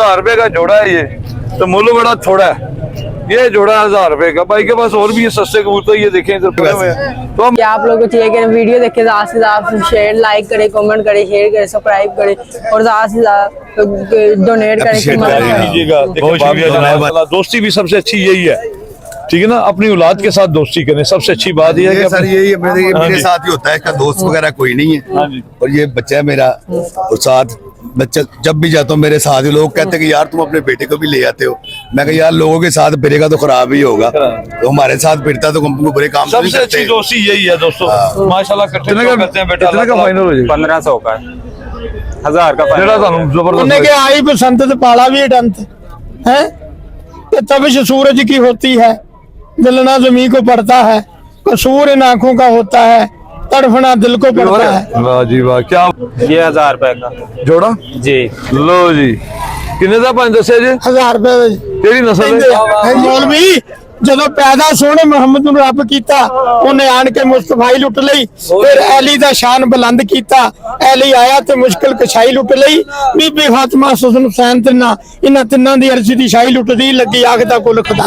1000 रुपए का जोड़ा है ये, तो मूल्य बड़ा थोड़ा है। ये जोड़ा 1000 रुपए का। भाई के पास और भी ये सस्ते कबूतर, ये देखें इधर पड़े हुए हैं। तो हम क्या आप लोगों को चाहिए कि वीडियो देखें, ज़्यादा से ज़्यादा शेयर लाइक करें, कमेंट करें, शेयर करें, सब्सक्राइब करें और ज़्यादा से ज़्यादा डोनेट करें। कीजिएगा। बहुत शुक्रिया जनाब। दोस्ती भी सबसे अच्छी यही है, ठीक है ना, अपनी औलाद के साथ दोस्ती करें। सबसे अच्छी बात यह है कि सर यही मेरे साथ ही होता है, इसका दोस्त वगैरह कोई नहीं है। और ये बच्चा है मेरा, और साथ बच्चा जब भी जाता हूँ मेरे साथ ही। लोग कहते हैं कि यार तुम अपने बेटे को भी ले आते हो। मैं कहा यार लोगों के साथ फिरेगा तो खराब ही होगा, तो हमारे साथ फिरता तो हमको बुरे काम सबसे अच्छी दोस्ती यही है दोस्तों। माशाल्लाह करते हैं बेटा। कितने का फाइनल हो जाएगा? 1500 का, 1000 का ਜਿਹੜਾ ਤੁਹਾਨੂੰ ਜ਼ਬਰਦਸਤ के आई बसंत पाला भी डंत है, तबिश सूरज की होती है, जलना जमीन को पड़ता है, कसूर इन आंखों का होता है, तड़फना दिल को पड़ता है। वाह जी वाह, क्या ये 1000 रुपए का जोड़ा जी। लो जी, किन्ने दा पंज दस्या जी? 1000 रुपए केड़ी नस्ल है? मौलवी ਜਦੋਂ ਪੈਦਾ ਸੋਹਣੇ ਮੁਹੰਮਦ ਨੂੰ ਰੱਬ ਕੀਤਾ, ਉਹਨੇ ਆਣ ਕੇ ਮੁਸਤਫਾਈ ਲੁੱਟ ਲਈ, ਫਿਰ ਐਲੀ ਦਾ ਸ਼ਾਨ ਬੁਲੰਦ ਕੀਤਾ। ਐਲੀ ਆਇਆ ਤੇ ਮੁਸ਼ਕਿਲ ਕਸ਼ਾਈ ਲੁੱਟ ਲਈ। ਬੀਬੀ ਫਾਤਿਮਾ ਹੁਸਨ ਹੁਸੈਨ ਤਿੰਨਾਂ, ਇਹਨਾਂ ਤਿੰਨਾਂ ਦੀ ਅਰਜ਼ੀ ਦੀ ਸ਼ਾਹੀ ਲੁੱਟਦੀ ਲੱਗੀ ਅੱਗ ਦਾ ਕੁੱਲ ਖੁਦਾ।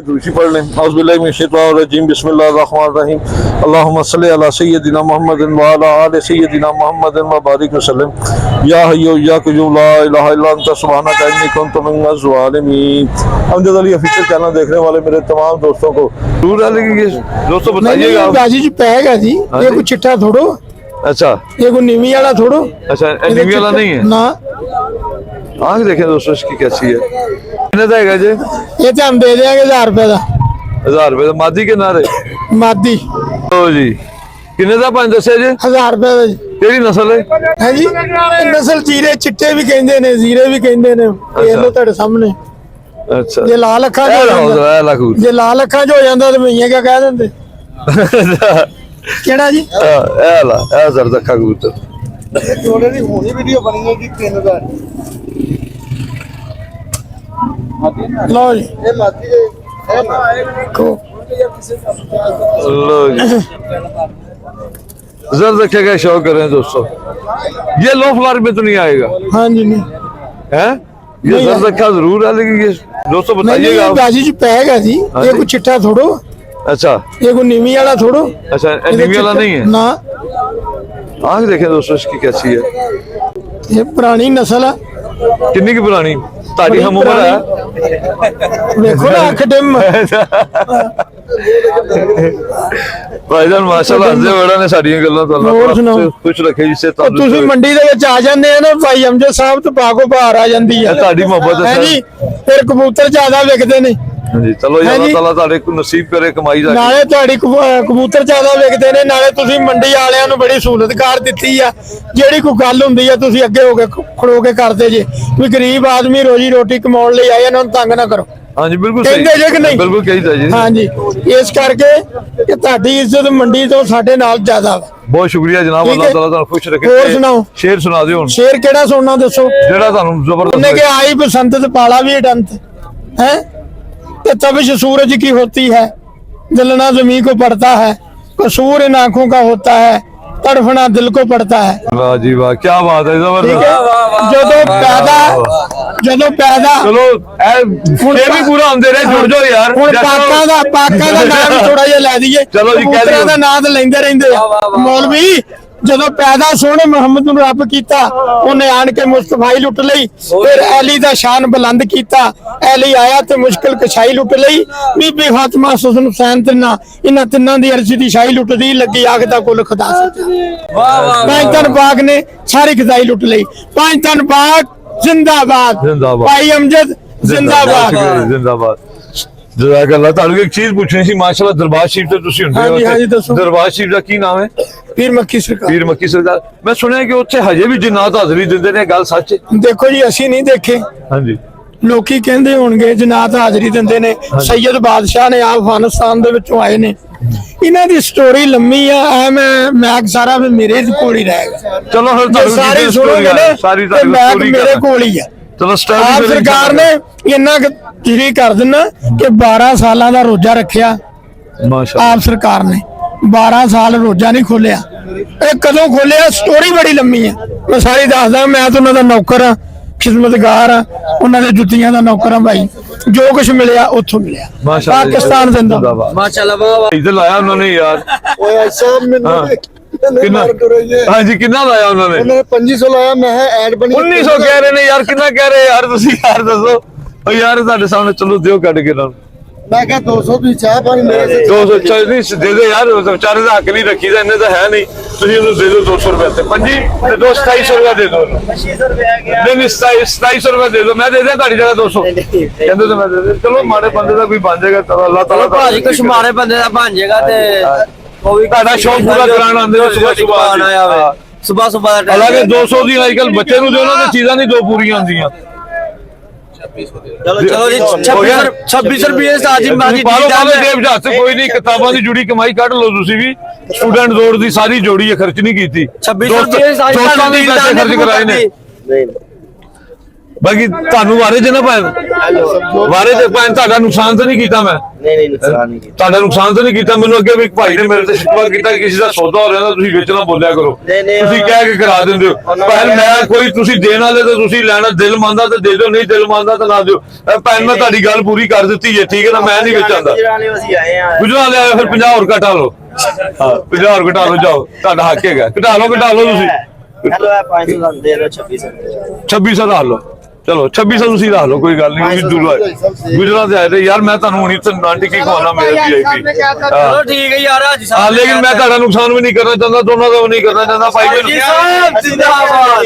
दूसरी पढ़ लें। औज़ुबिल्लाहिमिनश्शैतानिर्रजीम, बिस्मिल्लाहिर्रहमानिर्रहीम, अल्लाहुम्मा सल्लि अला सय्यदिना मुहम्मदिन व अला आलि सय्यदिना मुहम्मदिन व बारिक वसल्लम। या हय्यु या क़य्यूम ला इलाहा इल्ला अंता सुब्हानका इन्नी कुन्तु मिनज़ ज़ालिमीन। अमजद अली ऑफिशियल चैनल देखने वाले मेरे तमाम दोस्तों को जरूर है, लेकिन दोस्तों बताइएगा बाजी जी पैग है जी, ये कोई चिट्टा थोड़ो। अच्छा, ये कोई नीवी वाला थोड़ो। अच्छा, नीवी वाला नहीं है ना। आँख देखें दोस्तों इसकी कैसी है। कितने का है जी? ये तो हम दे देंगे 1000 रुपए का। 1000 रुपए का मादी के नारे मादी। लो जी, किन्ने दा पंज दस्या जी? 1000 रुपए का जी। केड़ी नस्ल है जी? नस्ल जीरे चिट्टे भी कहते ने, जीरे भी कहते ने। ये लो तेरे सामने। अच्छा, जे लाल अखा जे लाल अखा जो हो जाता तो भैया क्या कह देंगे? केड़ा जी? जरदखा कबूतर जोड़े दी होनी वीडियो बनी है कि 3000। लो जी, ये मादी को लो जी, जरदखे का शौक कर रहे हैं दोस्तों। ये लो फ्लावर में तो नहीं आएगा? हाँ जी, नहीं है, ये जरदखा जरूर है, लेकिन ये दोस्तों बताइएगा। बाजी जी पैग है जी, ये कोई चिट्टा थोड़ो। अच्छा, ये कोई नीवी वाला थोड़ो। अच्छा, नीवी वाला नहीं है ना। आँख देखें दोस्तों इसकी कैसी है। ये पुरानी नस्ल है। कितनी की पुरानी? तारी हम उम्र है। देखो ना अख डिम। भाईजान माशाल्लाह हज़े बड़ा ने साड़ियां गल्लां तो अल्लाह खुश रखे जिससे ਤੁਸੀਂ ਮੰਡੀ ਦੇ ਵਿੱਚ ਆ ਜਾਂਦੇ ਆ ਨਾ ਭਾਈ ਅਮਜਦ ਸਾਹਿਬ ਤੋਂ ਬਾਗੋ ਬਾਹਰ ਆ ਜਾਂਦੀ ਹੈ ਤੁਹਾਡੀ ਮੁਹੱਬਤ ਹੈ ਜੀ। ਫਿਰ ਕਬੂਤਰ ਜ਼ਿਆਦਾ ਵਿਕਦੇ ਨੇ। ਹਾਂਜੀ, ਚਲੋ ਜੀ, ਅੱਲਾਹ ਤਾਲਾ ਤੁਹਾਡੇ ਕੋ ਨਸੀਬ ਕਰੇ ਕਮਾਈ ਦਾ। ਨਾਲੇ ਤੁਹਾਡੀ ਕਬੂਤਰ ਜ਼ਿਆਦਾ ਵਿਕਦੇ ਨੇ, ਨਾਲੇ ਤੁਸੀਂ ਮੰਡੀ ਵਾਲਿਆਂ ਨੂੰ ਬੜੀ ਸਹੂਲਤ ਕਰ ਦਿੱਤੀ ਆ। ਜਿਹੜੀ ਕੋਈ ਗੱਲ ਹੁੰਦੀ ਆ ਤੁਸੀਂ ਅੱਗੇ ਹੋ ਕੇ ਖੜੋ ਕੇ ਕਰਦੇ ਜੇ, ਵੀ ਗਰੀਬ ਆਦਮੀ ਰੋਜੀ ਰੋਟੀ ਕਮਾਉਣ ਲਈ ਆਏ, ਇਹਨਾਂ ਨੂੰ ਤੰਗ ਨਾ ਕਰੋ। हाँ जी, बिल्कुल सही, ਕਹਿੰਦੇ ਜੇ ਕਿ ਨਹੀਂ? बिल्कुल कही जी। हाँ जी, ਇਸ ਕਰਕੇ ਕਿ ਤੁਹਾਡੀ ਇੱਜ਼ਤ ਮੰਡੀ ਤੋਂ ਸਾਡੇ ਨਾਲ ਜ਼ਿਆਦਾ ਵਾ। बहुत शुक्रिया जनाब, अल्लाह ताला ਤੁਹਾਨੂੰ खुश रखे। ਹੋਰ ਸੁਣਾਓ, शेर सुना दियो। ਸ਼ੇਰ ਕਿਹੜਾ ਸੁਣਨਾ ਦੱਸੋ? ਜਿਹੜਾ ਤੁਹਾਨੂੰ ਜ਼ਬਰਦਸਤ ਉਹਨੇ ਕਿ आई बसंत पाला भी डंत है, तबिश सूरज की होती है, जलना जमीन को पड़ता है, कसूर इन आंखों का होता है, तड़फना दिल को पड़ता है। वाह जी वाह, क्या बात है, जबरदस्त। ਜਦੋਂ ਪੈਦਾ चलो ये भी पूरा आंदे रहे, जुड़ जाओ यार। ਹੁਣ ਪਾਕਾਂ ਦਾ ਨਾਮ ਥੋੜਾ ਜਿਹਾ ਲੈ ਦਈਏ। ਚਲੋ ਜੀ, ਕਹਿ ਦਿਓ। ਦਾ ਨਾਮ ਤਾਂ ਲੈਂਦੇ ਰਹਿੰਦੇ ਆ ਮੌਲਵੀ। ਜਦੋਂ ਪੈਦਾ ਸੋਹਣੇ ਮੁਹੰਮਦ ਨੂੰ ਰੱਬ ਕੀਤਾ, ਉਹਨੇ ਆਣ ਕੇ ਮੁਸਤਫਾਈ ਲੁੱਟ ਲਈ, ਫਿਰ ਐਲੀ ਦਾ ਸ਼ਾਨ ਬੁਲੰਦ ਕੀਤਾ। ਐਲੀ ਆਇਆ ਤੇ ਮੁਸ਼ਕਿਲ ਕਸ਼ਾਈ ਲੁੱਟ ਲਈ। ਬੀਬੀ ਫਾਤਿਮਾ ਹੁਸਨ ਹੁਸੈਨ ਤਿੰਨਾਂ, ਇਹਨਾਂ ਤਿੰਨਾਂ ਦੀ ਅਰਜ਼ੀ ਦੀ ਸ਼ਾਹੀ ਲੁੱਟਦੀ ਲੱਗੀ ਅੱਗ ਦਾ ਕੁੱਲ ਖੁਦਾ। ਪੰਜ ਤਨ ਬਾਗ ਨੇ ਸਾਰੀ ਖਜ਼ਾਈ ਲੁੱਟ ਲਈ। ਪੰਜ ਤਨ ਬਾਗ जिंदाबाद, भाई अमजद जिंदाबाद, जिंदाबाद। जज़ाकल्लाह। ਤੁਹਾਨੂੰ ਇੱਕ ਚੀਜ਼ ਪੁੱਛਣੀ ਸੀ, ਮਾਸ਼ਾਅੱਲਾ ਦਰਬਾਰ ਸ਼ਰੀਫ ਤੇ ਤੁਸੀਂ ਹੁੰਦੇ ਹੋ। ਹਾਂਜੀ ਦੱਸੋ। ਦਰਬਾਰ ਸ਼ਰੀਫ ਦਾ ਕੀ ਨਾਮ ਹੈ? ਪੀਰ ਮੱਕੀ ਸਰਕਾਰ। ਪੀਰ ਮੱਕੀ ਸਰਕਾਰ। ਮੈਂ ਸੁਣਿਆ ਕਿ ਉੱਥੇ ਹਜੇ ਵੀ ਜਿਨਾਤ ਹਾਜ਼ਰੀ ਦਿੰਦੇ ਨੇ, ਗੱਲ ਸੱਚ ਹੈ? ਦੇਖੋ ਜੀ, ਅਸੀਂ ਨਹੀਂ ਦੇਖੇ, ਹਾਂਜੀ, ਲੋਕੀ ਕਹਿੰਦੇ ਹੋਣਗੇ ਜਨਾਤ ਹਾਜ਼ਰੀ ਦਿੰਦੇ ਨੇ। ਸੈयद ਬਾਦਸ਼ਾਹ ਨੇ ਅਫਗਾਨਿਸਤਾਨ ਦੇ ਵਿੱਚੋਂ ਆਏ ਨੇ। ਇਹਨਾਂ ਦੀ ਸਟੋਰੀ ਲੰਮੀ ਆ, ਮੈਂ ਸਾਰਾ ਵੀ ਮੇਰੇ ਕੋਲ ਹੀ ਰਹੇਗਾ। ਚਲੋ ਫਿਰ ਤੁਹਾਨੂੰ ਸਾਰੀ ਸੁਣੋਗੇ ਨਾ, ਸਾਰੀ ਸਟੋਰੀ ਮੇਰੇ ਕੋਲ ਹੀ ਆ। ਚਲੋ ਆਪ ਸਰਕਾਰ ਨੇ ਇੰਨਾ ਜਿਹੜੀ ਕਰ ਦਿੰਨਾ ਕਿ 12 ਸਾਲਾਂ ਦਾ ਰੋਜ਼ਾ ਰੱਖਿਆ। ਮਾਸ਼ਾਅੱਲਾ, ਆਪ ਸਰਕਾਰ ਨੇ 12 ਸਾਲ ਰੋਜ਼ਾ ਨਹੀਂ ਖੋਲਿਆ। ਇਹ ਕਦੋਂ ਖੋਲਿਆ? ਸਟੋਰੀ ਬੜੀ ਲੰਮੀ ਹੈ, ਮੈਂ ਸਾਰੀ ਦੱਸਦਾ। ਮੈਂ ਤਾਂ ਉਹਨਾਂ ਦਾ ਨੌਕਰ ਆ, ਖਿਦਮਤਗਾਰ ਆ, ਉਹਨਾਂ ਦੇ ਜੁੱਤੀਆਂ ਦਾ ਨੌਕਰ ਆ ਭਾਈ। ਜੋ ਕੁਝ ਮਿਲਿਆ ਉੱਥੋਂ ਮਿਲਿਆ। ਮਾਸ਼ਾਅੱਲਾ ਪਾਕਿਸਤਾਨ ਜ਼ਿੰਦਾਬਾਦ। ਜ਼ਿੰਦਾਬਾਦ। माशाल्लाह बाबा इधर लाया उन्होंने यार ਓਏ ਸਾਹਿਬ ਮੈਨੂੰ हाँ। ਕਿੰਨਾ हाँ जी कितना लाया उन्होंने ਉਹਨਾਂ ने 2500 ਲਾਇਆ ਮੈਂ ਐਡ ਬਣੀ 1900 कह रहे ने यार कितना कह रहे यार ਤੁਸੀਂ यार दसो ओ यार ਤੁਹਾਡੇ ਸਾਹਮਣੇ ਚਲੋ ਦਿਓ ਕੱਢ ਕੇ ਨਾਲ ਮੈਂ ਕਿਹਾ 200 ਦੀ ਚਾਹ ਪਾਣੀ ਮੇਰੇ 200 ਚਾਹੀਦੀ ਦੇ ਦੇ ਯਾਰ ਉਹ ਵਿਚਾਰੇ ਦਾ ਹੱਕ ਨਹੀਂ ਰੱਖੀਦਾ ਇਹਨੇ ਤਾਂ ਹੈ ਨਹੀਂ ਤੁਸੀਂ ਉਹਨੂੰ ਦੇ ਦਿਓ 200 ਰੁਪਏ ਤੇ ਪੰਜੀ ਤੇ 2700 ਰੁਪਏ ਦੇ ਦਿਓ 2500 ਰੁਪਏ ਗਿਆ ਨਹੀਂ 2700 ਰੁਪਏ ਦੇ ਦਿਓ ਮੈਂ ਦੇ ਦਿਆਂ ਤੁਹਾਡੀ ਜਗ੍ਹਾ 200 ਕਹਿੰਦੇ ਤਾਂ ਮੈਂ ਦੇ ਦੇ ਚਲੋ ਮਾੜੇ ਬੰਦੇ ਦਾ ਕੋਈ ਬਣ ਜਾਏਗਾ ਚਲੋ ਅੱਲਾਹ ਤਾਲਾ ਭਾਜੀ ਕੁਛ ਮਾਰੇ ਬੰਦੇ ਦਾ ਬਣ ਜਾਏਗਾ ਤੇ ਉਹ ਵੀ ਤੁਹਾਡਾ ਸ਼ੌਕ ਪੂਰਾ ਕਰਾਉਣ ਆਉਂਦੇ ਹੋ ਸੁਬਹ ਸੁਬਹ ਆਇਆ ਹੋਵੇ ਸੁਬਹ ਸੁਬਹ ਦਾ ਹਾਲਾਂਕਿ 200 ਦੀ ਅੱਜਕੱਲ ਬੱਚੇ ਨੂੰ ਦਿਓ ਨਾ ਤੇ ਚੀਜ਼ਾਂ ਨਹੀਂ ਦੋ ਪੂਰੀਆਂ ਹੁੰਦੀਆਂ ਚਲੋ ਜੀ 26 ਰੁਪਏ ਸਾਜੀ ਮਾਜੀ ਪਾਲੋ ਦੇਵ ਜਹਾਜ਼ ਕੋਈ ਨਹੀਂ ਕਿਤਾਬਾਂ ਦੀ ਜੁੜੀ ਕਮਾਈ ਕੱਢ ਲਓ ਤੁਸੀਂ ਵੀ ਸਟੂਡੈਂਟ ਦੌੜ ਦੀ ਸਾਰੀ ਜੋੜੀ ਹੈ ਖਰਚ ਨਹੀਂ ਕੀਤੀ 26 ਰੁਪਏ ਸਾਜੀ ਦੋਸਤਾਂ ਦੇ ਪੈਸੇ ਖਰਚ ਕਰਾਏ ਨੇ ਬਾਕੀ ਤੁਹਾਨੂੰ ਵਾਰੇ ਚ ਨਾ ਪੈਣ ਵਾਰੇ ਤੇ ਪੈਣ ਤੁਹਾਡਾ ਨੁਕਸਾਨ ਤਾਂ ਨਹੀਂ ਕੀਤਾ ਮੈਂ ਨਹੀਂ ਨੁਕਸਾਨ ਨਹੀਂ ਤੁਹਾਡਾ ਨੁਕਸਾਨ ਤਾਂ ਨਹੀਂ ਕੀਤਾ ਮੈਨੂੰ ਅੱਗੇ ਵੀ ਇੱਕ ਭਾਈ ਨੇ ਮੇਰੇ ਤੇ ਸ਼ਿਕਵਾ ਕੀਤਾ ਕਿ ਕਿਸੇ ਦਾ ਸੌਦਾ ਹੋ ਰਿਹਾ ਤਾਂ ਤੁਸੀਂ ਵੇਚਣਾ ਬੋਲਿਆ ਕਰੋ ਤੁਸੀਂ ਕਹਿ ਕੇ ਕਰਾ ਦਿੰਦੇ ਹੋ ਪਰ ਮੈਂ ਕੋਈ ਤੁਸੀਂ ਦੇਣ ਵਾਲੇ ਤਾਂ ਤੁਸੀਂ ਲੈਣਾ ਦਿਲ ਮੰਨਦਾ ਤਾਂ ਦੇ ਦਿਓ ਨਹੀਂ ਦਿਲ ਮੰਨਦਾ ਤਾਂ ਨਾ ਦਿਓ ਭੈਣ ਮੈਂ ਤੁਹਾਡੀ ਗੱਲ ਪੂਰੀ ਕਰ ਦਿੱਤੀ ਹੈ ਠੀਕ ਹੈ ਨਾ ਮੈਂ ਨਹੀਂ ਵੇਚਾਂਦਾ ਗੁਜਰਾਂ ਲਿਆ ਫਿਰ 50 ਹੋਰ ਘਟਾ ਲਓ ਹਾਂ 50 ਹੋਰ ਘਟਾ ਲਓ ਜਾਓ ਤੁਹਾਡਾ ਹੱਕ ਹੈਗਾ ਘਟਾ ਲਓ ਤੁਸੀਂ ਚਲੋ 500 ਦੇ ਦਿਓ 2600 2600 ਰੱਖ ਲਓ ਚਲੋ 2600 ਤੁਸੀਂ ਰੱਖ ਲਓ ਕੋਈ ਗੱਲ ਨਹੀਂ ਗੁਜਰਾਂ ਤੇ ਆਏ ਤੇ ਯਾਰ ਮੈਂ ਤੁਹਾਨੂੰ ਹੁਣੀ ਨਾਂਟੀ ਕੀ ਖਵਾਉਣਾ ਮੇਰੇ ਵੀਆਈਪੀ ਚਲੋ ਠੀਕ ਹੈ ਯਾਰ ਹਾਜੀ ਹਾਂ ਲੇਕਿਨ ਮੈਂ ਤੁਹਾਡਾ ਨੁਕਸਾਨ ਵੀ ਨਹੀਂ ਕਰਨਾ ਚਾਹੁੰਦਾ ਦੋਨਾਂ ਦਾ ਵੀ ਨਹੀਂ ਕਰਨਾ ਚਾਹੁੰਦਾ ਭਾਈ ਸਾਹਿਬ ਜਿੰਦਾਬਾਦ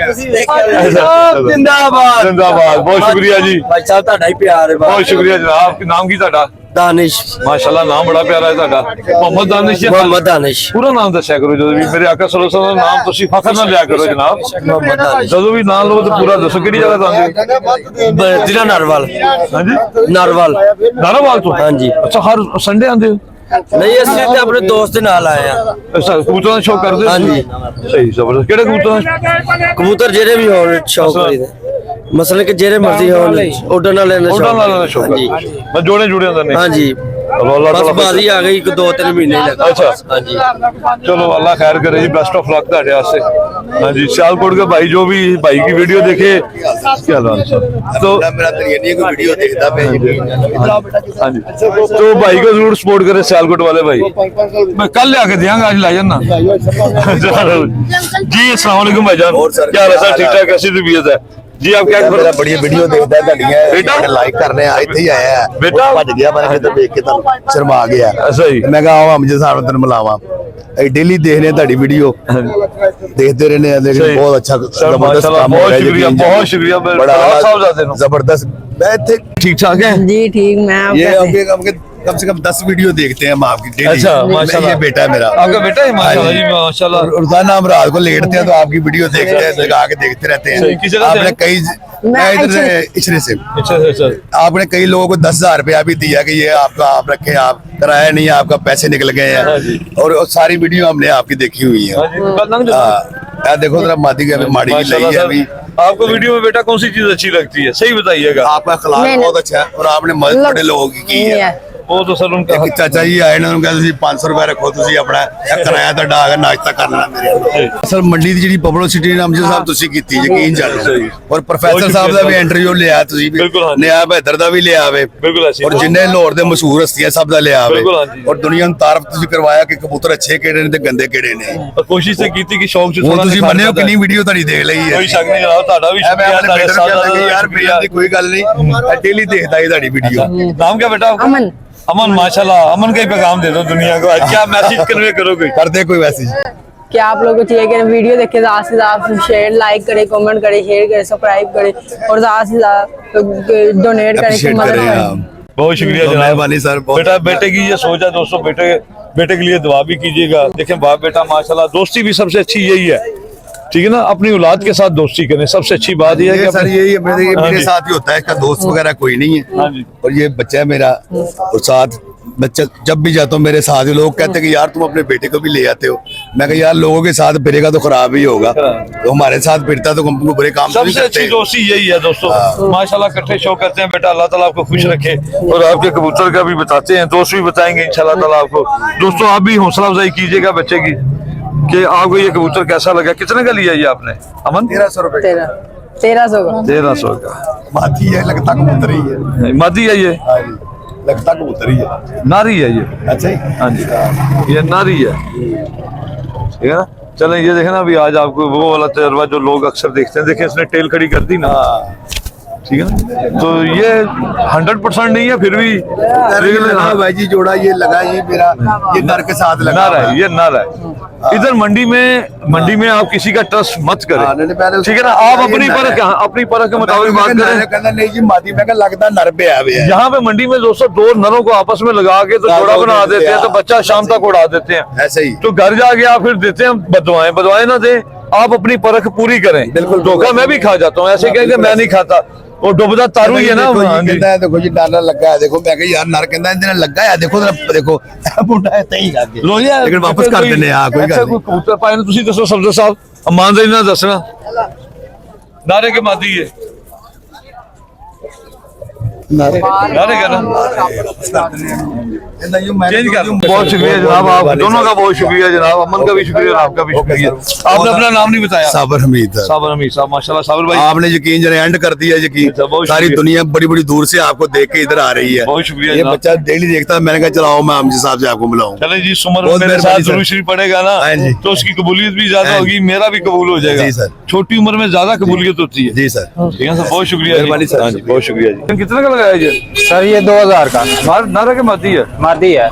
ਤੁਸੀਂ ਵੇਖਿਆ ਸਾਹਿਬ ਜਿੰਦਾਬਾਦ ਜਿੰਦਾਬਾਦ ਬਹੁਤ ਸ਼ੁਕਰੀਆ ਜੀ ਭਾਈ ਸਾਹਿਬ ਤੁਹਾਡਾ ਹੀ ਪਿਆਰ ਹੈ ਬਹੁਤ ਸ਼ੁਕਰੀਆ ਜਨਾਬ ਨਾਮ ਕੀ ਤੁਹਾਡਾ ਦਾਨਿਸ਼ ਮਾਸ਼ਾਅੱਲਾ ਨਾਮ ਬੜਾ ਪਿਆਰਾ ਹੈ ਤੁਹਾਡਾ ਮੁਹੰਮਦ ਦਾਨਿਸ਼ ਜੀ ਮੁਹੰਮਦ ਦਾਨਿਸ਼ ਪੂਰਾ ਨਾਮ ਦੱਸਿਆ ਕਰੋ ਜਦੋਂ ਵੀ ਮੇਰੇ ਆਕਾ ਸੱਲੱਲਾਹੁ ਅਲੈहि ਵਸੱਲਮ ਦਾ ਨਾਮ ਤੁਸੀਂ ਫਖਰ ਨਾਲ ਲਿਆ ਕਰੋ ਜਨਾਬ ਮੁਹੰਮਦ ਦਾਨਿਸ਼ ਜਦੋਂ ਵੀ ਨਾਮ ਲਓ ਤਾਂ ਪੂਰਾ ਦੱਸੋ ਕਿਹੜੀ ਜਗ੍ਹਾ ਤੋਂ ਆਉਂਦੇ ਹੋ ਜ਼ਿਲ੍ਹਾ ਨਰਵਾਲ ਹਾਂਜੀ ਨਰਵਾਲ ਨਾਰਾਵਾਲ ਤੋਂ ਹਾਂਜੀ ਅੱਛਾ ਹਰ ਸੰਡੇ ਆਉਂਦੇ ਹੋ ਨਹੀਂ ਅਸੀਂ ਤੇ ਆਪਣੇ ਦੋਸਤ ਦੇ ਨਾਲ ਆਏ ਆ ਅੱਛਾ ਕਬੂਤਰਾਂ ਦਾ ਸ਼ੌਕ ਕਰਦੇ ਹੋ ਹਾਂਜੀ। ਸਹੀ ਜ਼ਬਰਦਸਤ ਕਿਹੜੇ ਕਬੂਤਰਾਂ ਦਾ ਕਬੂਤਰ ਜਿਹੜੇ ਵੀ ਹੋਣ ਸ਼ੌਕ ਕਰੀਦੇ ਮਸਲਨ ਕਿ ਜਿਹੜੇ ਮਰਜ਼ੀ ਹੋਣ ਉੱਡਣ ਵਾਲੇ ਨੇ ਉਹਨਾਂ ਨਾਲ ਦਾ ਸ਼ੌਕ ਹਾਂਜੀ ਮੈਂ ਜੋੜੇ ਜੁੜਿਆਂ ਦਾ ਨਹੀਂ ਹਾਂਜੀ ਅੱਲਾਹ ਬਸ ਤਾਲਾ ਬਾਜ਼ੀ ਆ ਗਈ 2-3 ਮਹੀਨੇ ਲੱਗ ਅੱਛਾ। ਹਾਂਜੀ चलो अल्लाह खैर करे जी बेस्ट ऑफ लक ਤੁਹਾਡੇ वास्ते हाँ जी सियालकोट के भाई जो भी भाई की वीडियो देखे क्या हाल तो मेरा तरीका कोई वीडियो देखता पे हाँ जी तो भाई को जरूर सपोर्ट करे सियालकोट वाले भाई मैं कल ले आके दियांगा आज ला जाना जी अस्सलाम वालेकुम भाईजान क्या हाल है सर ठीक ठाक कैसी तबीयत है जी आप क्या मेरा बड़ी वीडियो देखता है बेटा? ਤੁਹਾਡੀਆਂ ਲਾਈਕ ਕਰਨੇ ਆ ਇੱਥੇ ਹੀ ਆਇਆ ਹੈ बेटा? ਭੱਜ ਗਿਆ ਮੈਂ ਕਿਤੇ ਦੇਖ ਕੇ ਤਾਂ ਸ਼ਰਮਾ ਗਿਆ ਅੱਛਾ ਜੀ। ਮੈਂ ਕਿਹਾ ਆਓ ਅਮਜਦ ਸਾਹਿਬ ਤੈਨੂੰ ਮਿਲਾਵਾਂ ਅਸੀਂ ਡੇਲੀ ਦੇਖਦੇ ਹਾਂ ਤੁਹਾਡੀ ਵੀਡੀਓ ਦੇਖਦੇ ਰਹਿੰਦੇ ਆ ਲੇਕਿਨ सही। ਬਹੁਤ ਅੱਛਾ सर माशाल्लाह बहुत शुक्रिया बड़ा साहबजादे नो जबरदस्त मैं इतने ठीक ठाक है जी ठीक मैं ये आपके कम से कम 10 वीडियो देखते हैं हम आपकी डेली अच्छा, माशाल्लाह। ये बेटा है मेरा आपका बेटा है माशाल्लाह जी माशाल्लाह रोजाना हम रात को लेटते हैं तो आपकी वीडियो देखते हैं लगा के देखते रहते सही, किस जगह से हैं आपने हैं? कई मैं इधर से इचरे से अच्छा अच्छा आपने कई लोगों को 10,000 रुपया भी दिया कि ये आपका आप रखे आप कराया नहीं आपका पैसे निकल गए हाँ हैं जी। और सारी वीडियो हमने आपकी देखी हुई है हाँ जी कल नंग हाँ, देखो जरा मादी का माड़ी की लगी है अभी आपको वीडियो में बेटा कौन सी चीज अच्छी लगती है सही बताइएगा आपका अखलाक बहुत अच्छा है और आपने मदद बड़े लोगों की है वो तो सर उनका ਇੱਕ ਚਾਚਾ ਜੀ ਆਏ ਨੇ ਉਹਨੂੰ ਕਹਿੰਦੇ ਸੀ 500 ਰੁਪਏ ਰੱਖੋ ਤੁਸੀਂ ਆਪਣਾ ਇਹ ਕਿਰਾਇਆ ਤੁਹਾਡਾ ਆ ਗਿਆ ਨਾਸ਼ਤਾ ਕਰ ਲੈਣਾ ਮੇਰੇ ਸਰ ਮੰਡੀ ਦੀ ਜਿਹੜੀ ਪਬਲਿਸਿਟੀ ਨੇ ਅਮਜਦ ਸਾਹਿਬ ਤੁਸੀਂ ਕੀਤੀ ਯਕੀਨ ਜਾਣੋ ਔਰ ਪ੍ਰੋਫੈਸਰ ਸਾਹਿਬ ਦਾ ਵੀ ਇੰਟਰਵਿਊ ਲਿਆ ਤੁਸੀਂ ਬਿਲਕੁਲ ਹਾਂਜੀ। ਨਿਆ ਬਹਿਦਰ ਦਾ ਵੀ ਲਿਆ ਆਵੇ ਬਿਲਕੁਲ ਅਸੀਂ ਔਰ ਜਿੰਨੇ ਲਾਹੌਰ ਦੇ ਮਸ਼ਹੂਰ ਹਸਤੀਆਂ ਸਭ ਦਾ ਲਿਆ ਆਵੇ ਬਿਲਕੁਲ ਹਾਂਜੀ। ਔਰ ਦੁਨੀਆ ਨੂੰ ਤਾਰਫ ਤੁਸੀਂ ਕਰਵਾਇਆ ਕਿ ਕਬੂਤਰ ਅੱਛੇ ਕਿਹੜੇ ਨੇ ਤੇ ਗੰਦੇ ਕਿਹੜੇ ਨੇ और कोशिश से की थी कि शौक से ਹੁਣ थोड़ा ਤੁਸੀਂ निखार ਮੰਨਿਓ करता है। ਕਿੰਨੀ ਵੀਡੀਓ ਤੁਹਾਡੀ ਦੇਖ ਲਈ ਹੈ कोई शक नहीं जनाब ਤੁਹਾਡਾ ਵੀ ਮੈਂ शुक्रिया ਆਪਣੇ ਤੁਹਾਡੇ ਬੇਟੇ ਸਾਥ ਨੂੰ ਕਹਿੰਦਾ यार ਯਾਰ ਵੀਡੀਓ ਦੀ ਕੋਈ ਗੱਲ ਨਹੀਂ ਡੇਲੀ ਦੇਖਦਾ ਇਹ ਤੁਹਾਡੀ ਵੀਡੀਓ नाम क्या बेटा आपका अमन अमन माशाल्लाह अमन का ही पैगाम दे दो दुनिया को आज क्या मैसेज कन्वे करोगे ਕਰਦੇ ਕੋਈ ਮੈਸੇज क्या आप लोगों को चाहिए कि वीडियो देखे ज़्यादा से ज़्यादा शेयर लाइक करे कमेंट करे शेयर करे सब्सक्राइब करे और ज़्यादा से ज़्यादा डोनेट करे कि अप्रिशिएट मदद करें करे आप बहुत शुक्रिया तो जनाब मेहरबानी सर, बहुत- बेटा बेटे की ये सोच है दोस्तों बेटे के लिए दुआ भी कीजिएगा देखें बाप बेटा माशाल्लाह दोस्ती भी सबसे अच्छी यही है ठीक है ना अपनी औलाद के साथ दोस्ती करें सबसे अच्छी बात यह है ये कि सर अपनी- यही है हाँ मेरे जी। साथ ही होता है इसका दोस्त वगैरह कोई नहीं है हाँ जी। और ये बच्चा है मेरा और साथ बच्चा जब भी जाता हूँ मेरे साथ ही लोग कहते हैं कि यार तुम अपने बेटे को भी ले आते हो मैं कहा यार लोगों के साथ फिरेगा तो खराब ही होगा तो हमारे साथ फिरता तो हमको बुरे काम तो नहीं सबसे अच्छी करते दोस्ती यही है दोस्तों माशाल्लाह इकट्ठे शो करते हैं बेटा अल्लाह ताला आपको खुश रखे और आपके कबूतर का भी बताते हैं दोस्त भी बताएंगे इंशाल्लाह ताला आपको दोस्तों आप भी हौसला अफजाई कीजिएगा बच्चे की कि आपको ये कबूतर कैसा लगा कितने का लिया ये आपने अमन 1300 रुपए तेरा 1300 का। 1300 का। मादी है, लगता कबूतर ही है। मादी है ये? हाँ जी, लगता कबूतर ही है। नारी है ये? अच्छा जी। हाँ जी, ये नारी है, ठीक है ना। चलें, ये देखें ना, अभी आज आपको वो वाला तजर्बा जो लोग अक्सर देखते हैं, देखें इसने टेल खड़ी कर दी ना, ठीक है ना। तो ये 100% नहीं है, फिर भी हाँ भाई जी, जोड़ा ये लगा, ये मेरा ये नर के साथ लगा नारा है, ये नारा है। इधर मंडी में आप किसी का ट्रस्ट मत करें, ठीक है ना। आप अपनी परख के मुताबिक बात करें। कहना नहीं जी, मादी में लगता नर पे आ गया। यहाँ पे मंडी में दोस्तों दो नरों को आपस में लगा के तो जोड़ा बना देते हैं, तो बच्चा शाम तक उड़ा देते हैं। ऐसे ही तो घर जाके आप फिर देते हैं बदवाएं ना दें, आप अपनी परख पूरी करें। बिल्कुल। धोखा मैं भी खा जाता हूँ, ऐसे कहेंगे मैं नहीं खाता, वो डुबदा तारू ही है ना। हाँ जी। कहता है देखो जी नारा लगा है, देखो मैं कहा यार नर कहता है इधर लगा है, देखो देखो मुंडा है तई करके लो यार, लेकिन वापस कर देने हाँ कोई अच्छा, गल कोई कबूतर पाए ना, तुसी दसो सब्ज़र साहब, ईमानदारी ना दसना नारे के मादी है, नारे का ना चेंज कर। बहुत शुक्रिया जनाब, आप दोनों का बहुत शुक्रिया जनाब, अमन का भी शुक्रिया और आपका भी शुक्रिया। आपने अपना नाम नहीं बताया। साबर हमीद है। साबर हमीद साहब, माशाल्लाह साबर भाई, आपने यकीन जरा एंड कर दिया यकीन। बहुत सारी शुक्रिया। दुनिया बड़ी बड़ी दूर से आपको देख के इधर आ रही है। बहुत शुक्रिया ये जनाब। बच्चा डेली देखता है, मैंने कहा चलाओ मैं आमजी साहब से आपको मिलाऊं। चले जी, सुमर बहुत मेरे साथ मेहरबानी सर। दुरूद शरीफ पढ़ेगा ना, हाँ जी। तो उसकी कबूलियत भी ज्यादा हाँ होगी, मेरा भी कबूल हो जाएगा। जी सर। छोटी उम्र में ज्यादा कबूलियत होती है। जी सर। ठीक है सर, बहुत शुक्रिया जी। मेहरबानी सर। हाँ जी, बहुत शुक्रिया जी। कितने का लगाया जी? सर ये 2000 का नारा के माती है? मादी है।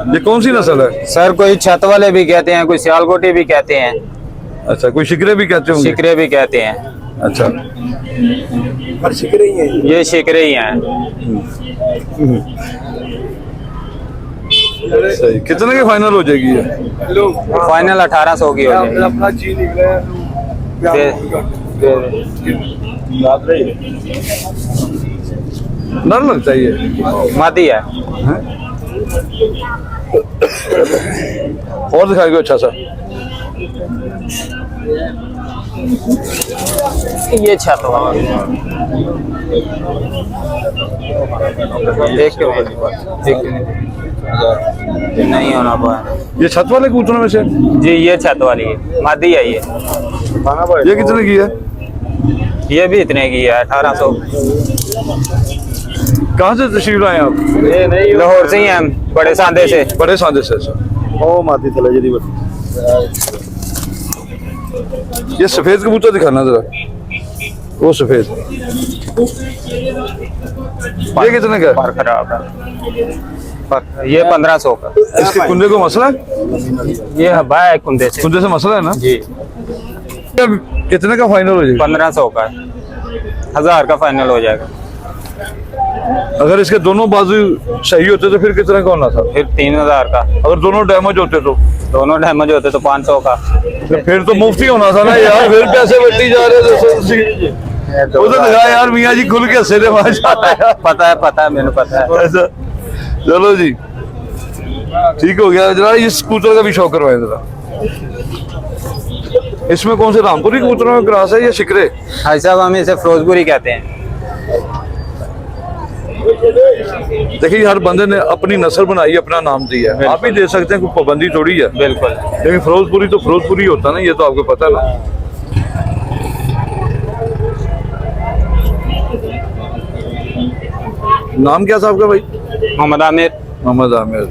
ये कौन सी नस्ल है? सर कोई छत वाले भी कहते हैं, कोई सियालकोटी भी कहते हैं, अच्छा, कोई शिकरे भी कहते होंगे। शिकरे भी कहते हैं। अच्छा, ये शिकरे ही हैं। सही। कितने के फाइनल हो जाएगी ये? फाइनल 1800 की हो जाएगी। नर लगता है ये? मादी है। और दिखाएगा अच्छा सा। ये छत वाला देख के नहीं होना पाया। ये छत वाले कबूतरों में से? जी ये छत वाली है, मादी है ये। ये कितने की है? ये भी इतने की है, 1800। कहाँ से तशरीफ लाए आप? लाहौर से ही हैं, बड़े सांदे से। बड़े सांदे से। अच्छा, ओ माती चला जी ये सफेद कबूतर दिखाना जरा, वो सफेद। ये कितने का है? पर खराब है। ये 1500 का। इसके कुंदे को मसला है? ये हवा है कुंदे से। कुंदे से मसला है ना? जी कितने का फाइनल हो जाएगा? 1500 का, 1000 का फाइनल हो जाएगा। अगर इसके दोनों बाजू सही होते तो फिर कितने का होना था? फिर 3000 का। अगर दोनों डैमेज होते तो? दोनों डैमेज होते तो 500 का। फिर तो मुफ्ती होना था ना यार, फिर पैसे बढ़ती जा रहे थे। उधर लगा यार, मियाँ जी खुल के हंसे थे माशाल्लाह। पता है मैंने पता है। ऐसा, चलो जी ठीक हो गया। जरा इस कबूतर का भी शौक करवाए जरा। इसमें कौन से रामपुरी कबूतरों में क्रॉस है या शिकरे? भाई साहब हम इसे फिरोजपुरी कहते हैं। देखिए, हर बंदे ने अपनी नस्ल बनाई, अपना नाम दिया है, आप ही दे सकते हैं, कोई पाबंदी थोड़ी है। बिल्कुल। लेकिन फिरोजपुरी तो फिरोजपुरी होता ना, ये तो आपको पता है ना। नाम क्या था आपका भाई? मोहम्मद आमिर। मोहम्मद आमिर।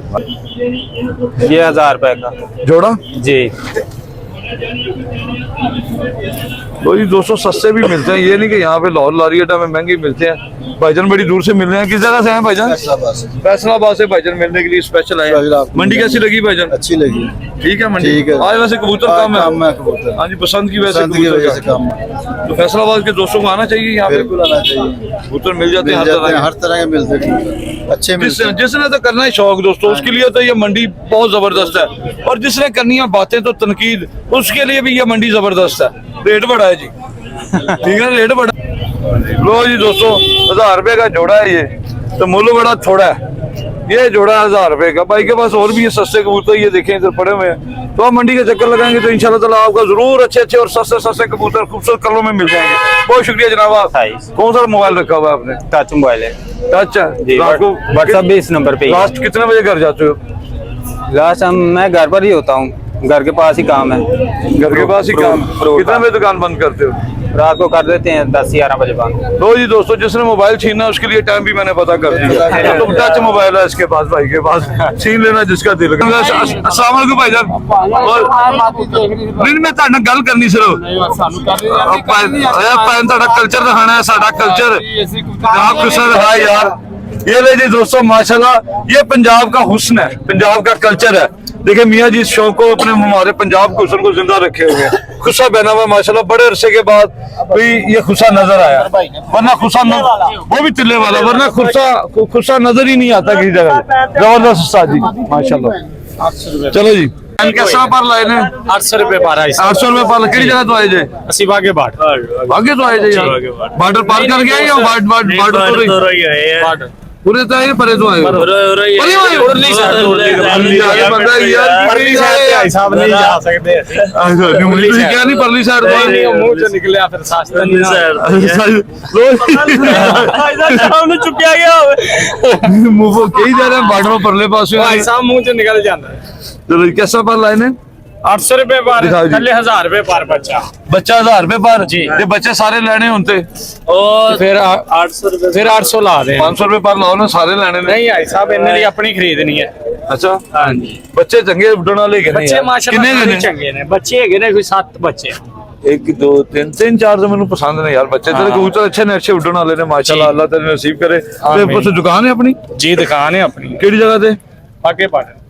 ये 1000 रुपए का जोड़ा? जी। तो ये 200 सस्ते भी मिलते हैं, ये नहीं कि यहाँ पे लाहौर लारी अड्डा में महंगे मिलते हैं। भाईजान बड़ी दूर से मिल रहे हैं, किस जगह से हैं भाईजान? फैसलाबाद से भाईजान मिलने के लिए स्पेशल आए हैं। मंडी कैसी लगी भाईजान? अच्छी लगी। ठीक है मंडी। ठीक है। आज वैसे कबूतर कम है। कबूतर हाँ जी, पसंद की वजह पसंद की कबूतर वजह का। से कम है। तो फैसलाबाद के दोस्तों को आना चाहिए यहाँ पे। बिल्कुल आना चाहिए। कबूतर मिल जाते हैं हर तरह के। हर तरह के मिलते हैं, अच्छे मिलते हैं। जिसने तो करना है शौक दोस्तों, उसके लिए तो ये मंडी बहुत जबरदस्त है। और जिसने करनी है बातें तो तनकीद, उसके लिए भी ये मंडी जबरदस्त है। रेट बड़ा है जी, ठीक है, रेट बड़ा। लो जी दोस्तों, 1000 रुपए का जोड़ा है ये, तो मूल्य बड़ा थोड़ा है। ये जोड़ा 1000 रुपए का। भाई के पास और भी ये सस्ते कबूतर, ये देखें इधर पड़े हुए हैं। तो आप मंडी के चक्कर लगाएंगे तो इंशाल्लाह ताला आपका जरूर अच्छे और सस्ते कबूतर खूबसूरत कलरों में मिल जाएंगे। बहुत शुक्रिया जनाब। आप कौन सा मोबाइल रखा हुआ है आपने? टच मोबाइल है। टच है जी। रात को व्हाट्सएप भी इस नंबर पे ही है। लास्ट कितने बजे घर जाते हो? लास्ट मैं घर पर ही होता हूँ, घर के पास ही काम है। घर के पास ही काम। फ्रूट कितने बजे दुकान बंद करते हो? रात को कर देते हैं 10-11 बजे बंद। लो जी दोस्तों, जिसने मोबाइल छीना उसके लिए टाइम भी मैंने पता कर दिया। तो टच मोबाइल है इसके पास, भाई के पास, छीन लेना जिसका दिल करे। अस्सलाम वालेकुम भाईजान। नहीं, मैं ਤੁਹਾਡੇ ਨਾਲ ਗੱਲ ਕਰਨੀ ਸਿਰਫ ਆਪਾਂ ਤੁਹਾਡਾ ਕਲਚਰ ਦਿਖਾਣਾ ਹੈ, ਸਾਡਾ ਕਲਚਰ आप कुशल है यार। ये ले जी दोस्तों, माशाल्लाह ये पंजाब का हुस्न है, पंजाब का कल्चर है। देखिए मियाँ जी इस शौक को अपने हमारे पंजाब के हुस्न को जिंदा रखे हुए हैं। खुस्सा पहना हुआ माशाल्लाह, बड़े अरसे के बाद कोई ये खुस्सा नजर आया, वरना खुस्सा वो भी तिल्ले वाला, वरना खुस्सा नजर ही नहीं आता किसी जगह। जबरदस्त उस्ताद जी माशाल्लाह। चलो जी, कैसा पर लाए ने? 800 रुपए पारा 800 रुपए पर। किहड़ी जगह तो आए जे? ਅਸੀਂ ਬਾਗੇ ਬਾਟ आगे तो आए जे यार, बॉर्डर पार कर गया या बॉर्डर तो रही? पूरे तो आए, परे तो आए हो? ਉਰਲੀ ਸਾਈਡ बंदा यार ਪਰਲੀ ਸਾਈਡ ਤੇ ਆਈ ਸਾਹਿਬ ਨਹੀਂ ਜਾ ਸਕਦੇ ਅਸੀਂ ਤੁਸੀਂ ਕਿਹਾ ਨਹੀਂ ਪਰਲੀ ਸਾਈਡ ਤੋਂ ਨਹੀਂ, ਉਹ ਮੂੰਹ ਚੋਂ ਨਿਕਲਿਆ ਫਿਰ ਸਾਸਤਾ ਨਹੀਂ ਸਾਹਿਬ ਨੂੰ ਚੁੱਕਿਆ ਗਿਆ ਹੋਵੇ ਮੂੰਹ ਕਹੀ ਜਾ ਰਹੇ ਬਾਰਡਰ ਪਰਲੇ ਪਾਸੇ ਭਾਈ ਸਾਹਿਬ ਮੂੰਹ ਚੋਂ ਨਿਕਲ ਜਾਂਦਾ ਹੈ। ਚਲੋ कैसा पर लाए ने? 800 रुपए पर दिखाओ जी। थल्ले 1000 रुपए पर बच्चा ਬੱਚਾ 1000 ਰੁਪਏ ਪਰ ਜੀ। ਜੇ ਬੱਚੇ ਸਾਰੇ ਲੈਣੇ ਹੁਣ ਤੇ और फिर 800 रुपए फिर 800 ला दे 500 ਰੁਪਏ ਪਰ ਲਾਓ ਨਾ, ਸਾਰੇ ਲੈਣੇ ਨੇ। नहीं भाई साहब इन्हें लिए अपनी खरीदनी है। ਅੱਛਾ, हाँ जी ਬੱਚੇ ਚੰਗੇ ਉੱਡਣ ਵਾਲੇ ਹੈਗੇ ਨੇ बच्चे ਯਾਰ। माशाल्लाह ਕਿੰਨੇ सारे ਨੇ? चंगे ने बच्चे है ने कोई 7 बच्चे 1 2 3 3 4 तो ਮੈਨੂੰ ਪਸੰਦ ਨੇ ਯਾਰ ਬੱਚੇ। ਤੇਰੇ ਕਬੂਤਰ ਅੱਛੇ ਨੇ, ਅੱਛੇ ਉੱਡਣ ਵਾਲੇ ਨੇ ਮਾਸ਼ਾਅੱਲਾ। ਅੱਲਾਹ ਤੇਰੇ ਨਸੀਬ ਕਰੇ। ਤੇ ਪੁੱਛ ਦੁਕਾਨ ਹੈ ਆਪਣੀ जी दुकान है अपनी ਕਿਹੜੀ ਜਗ੍ਹਾ ਤੇ? आगे बार्डर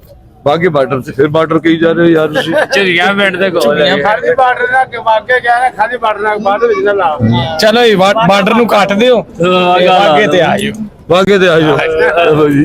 ਬਾਗੇ ਬਾਰਡਰ ਤੇ। ਫਿਰ ਬਾਰਡਰ ਕਹੀ ਜਾ ਰਹੇ ਹੋ ਯਾਰ ਤੁਸੀਂ? चिड़िया पिंड दे कोल है खादी बार्डर ना के आगे गया ना खादी बार्डर ना बाद विच ना ला चलो जी बार्डर नु काट दियो आगे ते आइयो ਬਾਗੇ ਤੇ ਆਜੋ। ਚਲੋ ਜੀ।